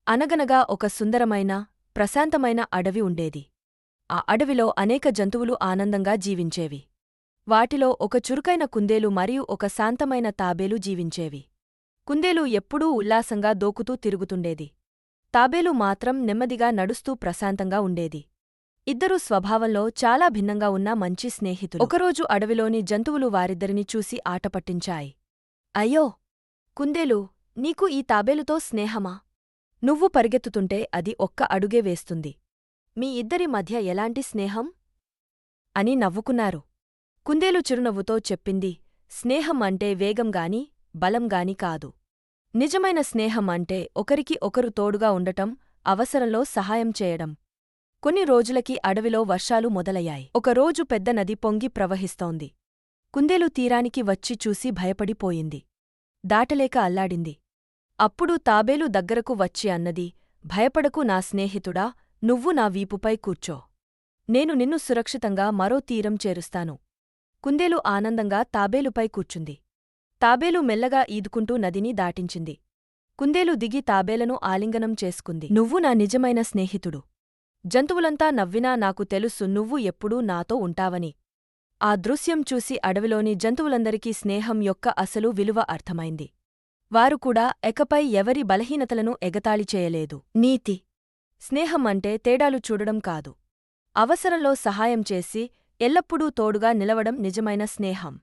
అనగనగా ఒక సుందరమైన ప్రశాంతమైన అడవి ఉండేది. ఆ అడవిలో అనేక జంతువులు ఆనందంగా జీవించేవి. వాటిలో ఒక చురుకైన కుందేలు మరియు ఒక శాంతమైన తాబేలు జీవించేవి. కుందేలు ఎప్పుడూ ఉల్లాసంగా దోకుతూ తిరుగుతుండేది. తాబేలు మాత్రం నెమ్మదిగా నడుస్తూ ప్రశాంతంగా ఉండేది. ఇద్దరూ స్వభావంలో చాలా భిన్నంగా ఉన్న మంచి స్నేహితులు. ఒకరోజు అడవిలోని జంతువులు వారిద్దరిని చూసి ఆటపట్టించాయి. అయ్యో, కుందేలు, నీకు ఈ తాబేలుతో స్నేహమా? నువ్వు పరిగెత్తుతుంటే అది ఒక్క అడుగే వేస్తుంది. మీ ఇద్దరి మధ్య ఎలాంటి స్నేహం? అని నవ్వుకున్నారు. కుందేలు చిరునవ్వుతో చెప్పింది, స్నేహం అంటే వేగంగాని బలంగాని కాదు. నిజమైన స్నేహం అంటే ఒకరికి ఒకరు తోడుగా ఉండటం, అవసరంలో సహాయం చేయడం. కొన్ని రోజులకి అడవిలో వర్షాలు మొదలయ్యాయి. ఒకరోజు పెద్ద నది పొంగి ప్రవహిస్తోంది. కుందేలు తీరానికి వచ్చి చూసి భయపడిపోయింది. దాటలేక అల్లాడింది. అప్పుడు తాబేలు దగ్గరకు వచ్చి అన్నది, భయపడకు నా స్నేహితుడా, నువ్వు నా వీపుపై కూర్చో. నేను నిన్ను సురక్షితంగా మరో తీరం చేరుస్తాను. కుందేలు ఆనందంగా తాబేలుపై కూర్చుంది. తాబేలు మెల్లగా ఈదుకుంటూ నదిని దాటించింది. కుందేలు దిగి తాబేలను ఆలింగనం చేసుకుంది. నువ్వు నా నిజమైన స్నేహితుడు. జంతువులంతా నవ్వినా నాకు తెలుసు నువ్వు ఎప్పుడూ నాతో ఉంటావని. ఆ దృశ్యం చూసి అడవిలోని జంతువులందరికీ స్నేహం యొక్క అసలు విలువ అర్థమైంది. వారు కూడా ఎకపై ఎవరి బలహీనతలను ఎగతాళి చేయలేదు. నీతి: స్నేహం అంటే తేడాలు చూడడం కాదు. అవసరంలో సహాయం చేసి ఎల్లప్పుడూ తోడుగా నిలవడం నిజమైన స్నేహం.